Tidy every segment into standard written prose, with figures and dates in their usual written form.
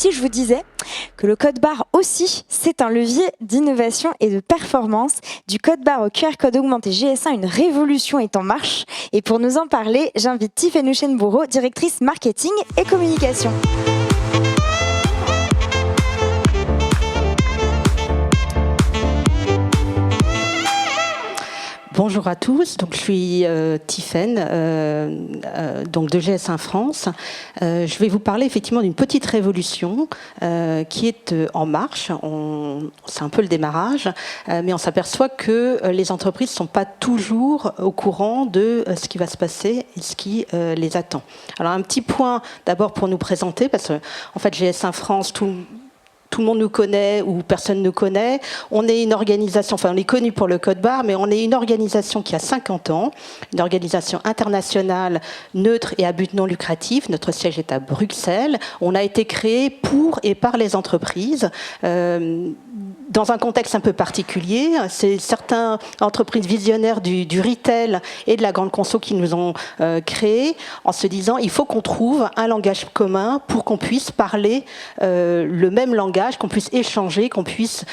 si je vous disais que le code barre aussi, c'est un levier d'innovation et de performance. Du code barre au QR code augmenté GS1, une révolution est en marche. Et pour nous en parler, j'invite Tiffaine Houchen-Bourreau, directrice marketing et communication. Bonjour à tous, donc je suis Tiffaine, donc de GS1 France. Je vais vous parler effectivement d'une petite révolution qui est en marche. C'est un peu le démarrage, mais on s'aperçoit que les entreprises ne sont pas toujours au courant de ce qui va se passer et ce qui les attend. Alors un petit point d'abord pour nous présenter, parce que en fait GS1 France, tout le monde nous connaît ou personne ne nous connaît. On est une organisation, enfin on est connu pour le code barre, mais on est une organisation qui a 50 ans, une organisation internationale neutre et à but non lucratif. Notre siège est à Bruxelles. On a été créé pour et par les entreprises. Dans un contexte un peu particulier, c'est certaines entreprises visionnaires du retail et de la grande conso qui nous ont créé en se disant il faut qu'on trouve un langage commun pour qu'on puisse parler le même langage, qu'on puisse échanger, qu'on puisse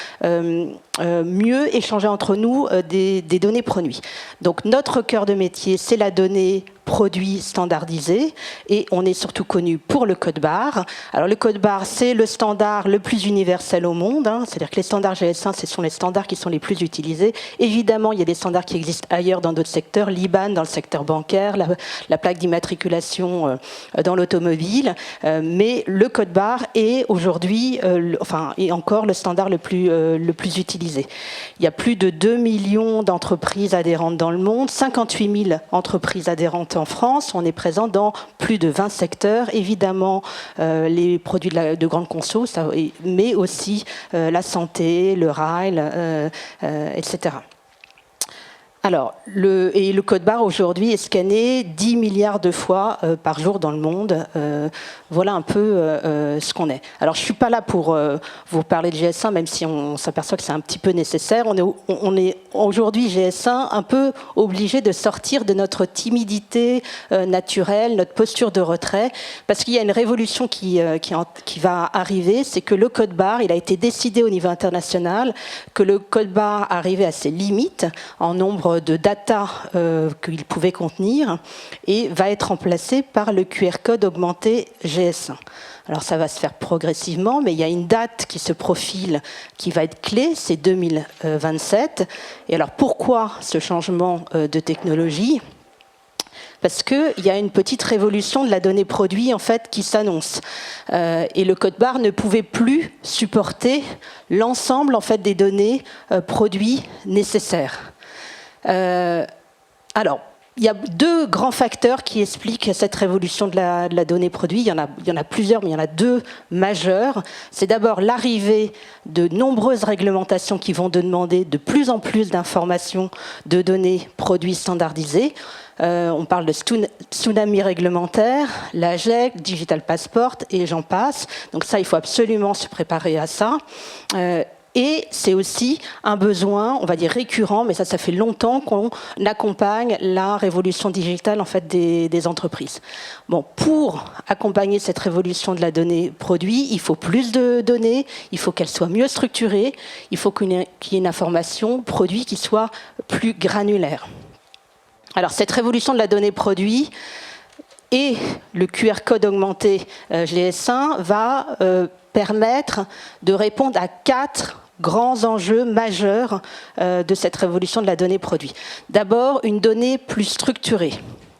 mieux échanger entre nous des données produits. Donc notre cœur de métier, c'est la donnée produit standardisé et on est surtout connu pour le code barre. Alors le code barre, c'est le standard le plus universel au monde, c'est-à-dire que les standards GS1, ce sont les standards qui sont les plus utilisés. Évidemment, il y a des standards qui existent ailleurs dans d'autres secteurs, l'IBAN dans le secteur bancaire, la plaque d'immatriculation dans l'automobile, mais le code barre est aujourd'hui, est encore le standard le plus utilisé. Il y a plus de 2 millions d'entreprises adhérentes dans le monde, 58 000 entreprises adhérentes en France. On est présent dans plus de 20 secteurs, évidemment les produits de grande conso, mais aussi la santé, le rail, etc. Alors, le code barre aujourd'hui est scanné 10 milliards de fois par jour dans le monde. Voilà un peu ce qu'on est. Alors, je ne suis pas là pour vous parler de GS1, même si on s'aperçoit que c'est un petit peu nécessaire. On est aujourd'hui, GS1, un peu obligé de sortir de notre timidité naturelle, notre posture de retrait, parce qu'il y a une révolution qui va arriver, c'est que le code barre, il a été décidé au niveau international, que le code barre arrivait à ses limites en nombre de data qu'il pouvait contenir et va être remplacé par le QR code augmenté GS1. Alors ça va se faire progressivement, mais il y a une date qui se profile qui va être clé, c'est 2027. Et alors pourquoi ce changement de technologie ? Parce qu'il y a une petite révolution de la donnée produit en fait, qui s'annonce. Et le code barre ne pouvait plus supporter l'ensemble en fait, des données produits nécessaires. Alors, il y a deux grands facteurs qui expliquent cette révolution de la donnée produit. Il y en a plusieurs, mais il y en a deux majeurs. C'est d'abord l'arrivée de nombreuses réglementations qui vont demander de plus en plus d'informations de données produits standardisées. On parle de tsunami réglementaire, l'AGEC, Digital Passport et j'en passe. Donc ça, il faut absolument se préparer à ça. Et c'est aussi un besoin, on va dire récurrent, mais ça fait longtemps qu'on accompagne la révolution digitale en fait, des entreprises. Bon, pour accompagner cette révolution de la donnée produit, il faut plus de données, il faut qu'elles soient mieux structurées, il faut qu'il y ait une information produit qui soit plus granulaire. Alors cette révolution de la donnée produit et le QR code augmenté GS1 va permettre de répondre à 4 grands enjeux majeurs de cette révolution de la donnée produit. D'abord, une donnée plus structurée.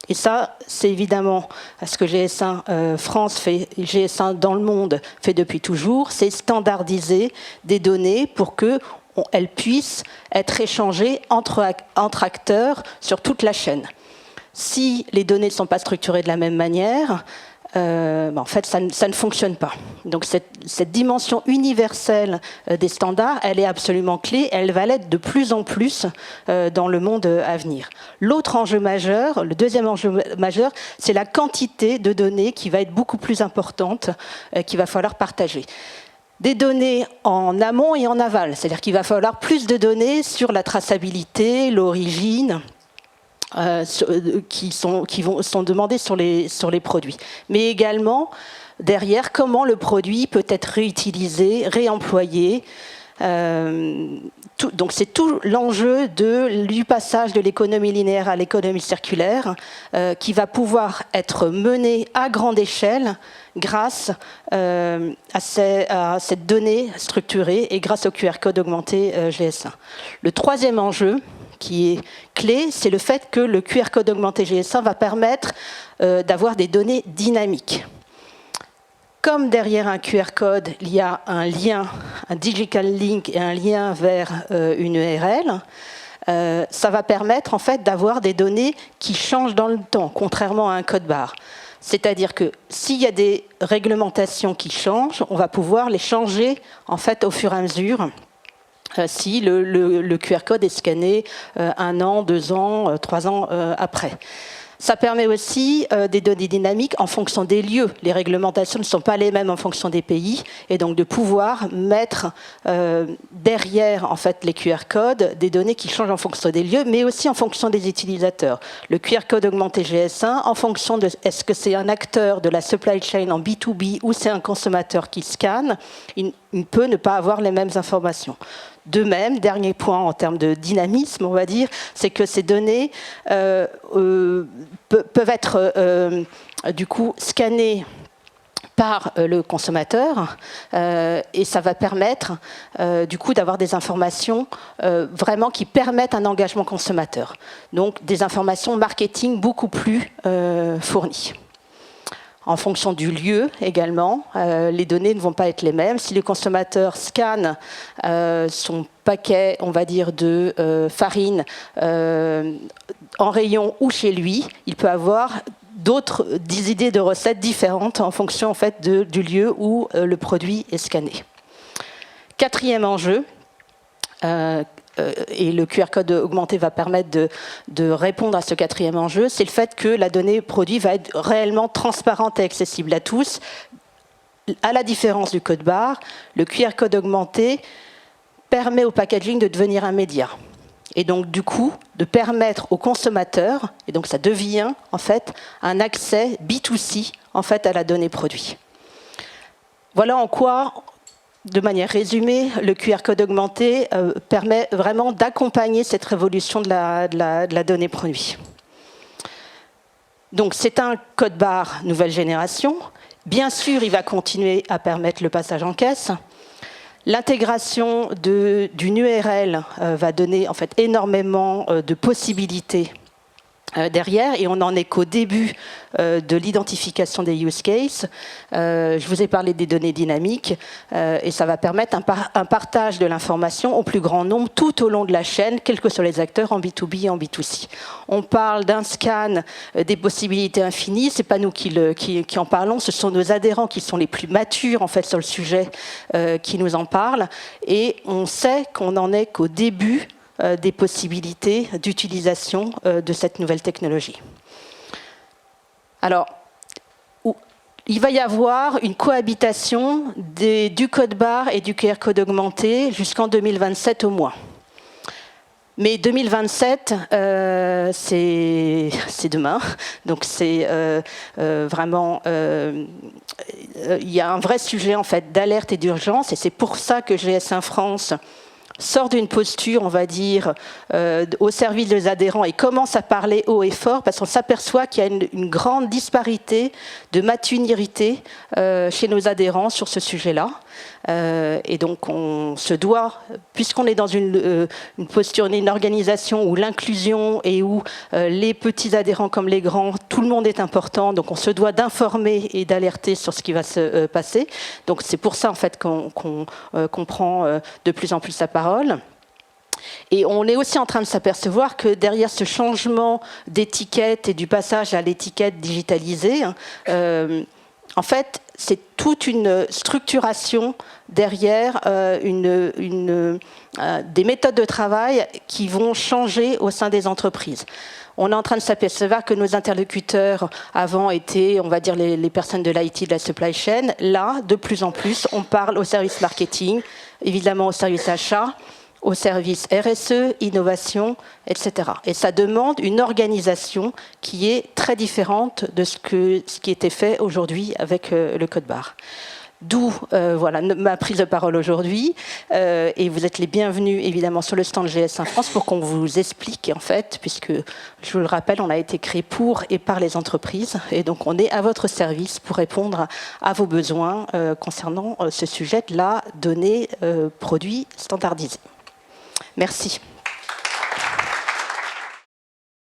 Et ça, c'est évidemment ce que GS1 France fait, GS1 dans le monde fait depuis toujours, c'est standardiser des données pour qu'elles puissent être échangées entre acteurs sur toute la chaîne. Si les données ne sont pas structurées de la même manière, en fait, ça ne fonctionne pas. Donc cette dimension universelle des standards, elle est absolument clé. Elle va l'être de plus en plus dans le monde à venir. L'autre enjeu majeur, le deuxième enjeu majeur, c'est la quantité de données qui va être beaucoup plus importante, qu'il va falloir partager. Des données en amont et en aval, c'est-à-dire qu'il va falloir plus de données sur la traçabilité, l'origine, qui sont demandés sur les produits. Mais également, derrière, comment le produit peut être réutilisé, réemployé. Donc c'est tout l'enjeu du passage de l'économie linéaire à l'économie circulaire qui va pouvoir être mené à grande échelle grâce à cette donnée structurée et grâce au QR code augmenté GS1. Le troisième enjeu qui est clé, c'est le fait que le QR code augmenté GS1 va permettre d'avoir des données dynamiques. Comme derrière un QR code, il y a un lien, un digital link et un lien vers une URL, ça va permettre en fait d'avoir des données qui changent dans le temps, contrairement à un code barre. C'est-à-dire que s'il y a des réglementations qui changent, on va pouvoir les changer en fait au fur et à mesure. Si le QR code est scanné 1 an, 2 ans, 3 ans après. Ça permet aussi des données dynamiques en fonction des lieux. Les réglementations ne sont pas les mêmes en fonction des pays, et donc de pouvoir mettre derrière en fait les QR codes des données qui changent en fonction des lieux, mais aussi en fonction des utilisateurs. Le QR code augmenté GS1, en fonction de est-ce que c'est un acteur de la supply chain en B2B ou c'est un consommateur qui scanne, il peut ne pas avoir les mêmes informations. De même, dernier point en termes de dynamisme, on va dire, c'est que ces données peuvent être du coup scannées par le consommateur et ça va permettre du coup d'avoir des informations vraiment qui permettent un engagement consommateur. Donc des informations marketing beaucoup plus fournies. En fonction du lieu également, les données ne vont pas être les mêmes. Si le consommateur scanne son paquet, on va dire, de farine en rayon ou chez lui, il peut avoir des idées de recettes différentes en fonction en fait, du lieu où le produit est scanné. Quatrième enjeu, et le QR code augmenté va permettre de répondre à ce quatrième enjeu, c'est le fait que la donnée produit va être réellement transparente et accessible à tous. À la différence du code barre, le QR code augmenté permet au packaging de devenir un média. Et donc, du coup, de permettre aux consommateurs, et donc ça devient en fait un accès B2C en fait, à la donnée produit. Voilà en quoi, de manière résumée, le QR code augmenté permet vraiment d'accompagner cette révolution de la donnée produit. Donc c'est un code barre nouvelle génération. Bien sûr, il va continuer à permettre le passage en caisse. L'intégration d'une URL va donner en fait énormément de possibilités derrière, et on n'en est qu'au début de l'identification des use cases. Je vous ai parlé des données dynamiques et ça va permettre un partage de l'information au plus grand nombre tout au long de la chaîne, quels que soient les acteurs en B2B et en B2C. On parle d'un scan des possibilités infinies, c'est pas nous qui en parlons, ce sont nos adhérents qui sont les plus matures en fait sur le sujet qui nous en parlent, et on sait qu'on n'en est qu'au début des possibilités d'utilisation de cette nouvelle technologie. Alors, il va y avoir une cohabitation du code barre et du QR code augmenté jusqu'en 2027 au moins. Mais 2027, c'est demain, donc c'est vraiment, il y a un vrai sujet en fait d'alerte et d'urgence, et c'est pour ça que GS1 France sort d'une posture, on va dire, au service des adhérents et commence à parler haut et fort, parce qu'on s'aperçoit qu'il y a une grande disparité de maturité chez nos adhérents sur ce sujet-là. Et donc on se doit, puisqu'on est dans une posture, une organisation où l'inclusion et où les petits adhérents comme les grands, tout le monde est important, donc on se doit d'informer et d'alerter sur ce qui va se passer. Donc c'est pour ça en fait qu'on prend de plus en plus la parole. Et on est aussi en train de s'apercevoir que derrière ce changement d'étiquette et du passage à l'étiquette digitalisée, en fait, c'est toute une structuration derrière des méthodes de travail qui vont changer au sein des entreprises. On est en train de s'apercevoir que nos interlocuteurs avant étaient, on va dire, les personnes de l'IT, de la supply chain. Là, de plus en plus, on parle au service marketing, évidemment au service achat, au service RSE, innovation, etc. Et ça demande une organisation qui est très différente de ce qui était fait aujourd'hui avec le code barre. D'où voilà, ma prise de parole aujourd'hui. Et vous êtes les bienvenus, évidemment, sur le stand GS1 France pour qu'on vous explique, en fait, puisque, je vous le rappelle, on a été créé pour et par les entreprises. Et donc, on est à votre service pour répondre à vos besoins concernant ce sujet de la donnée produit standardisée. Merci.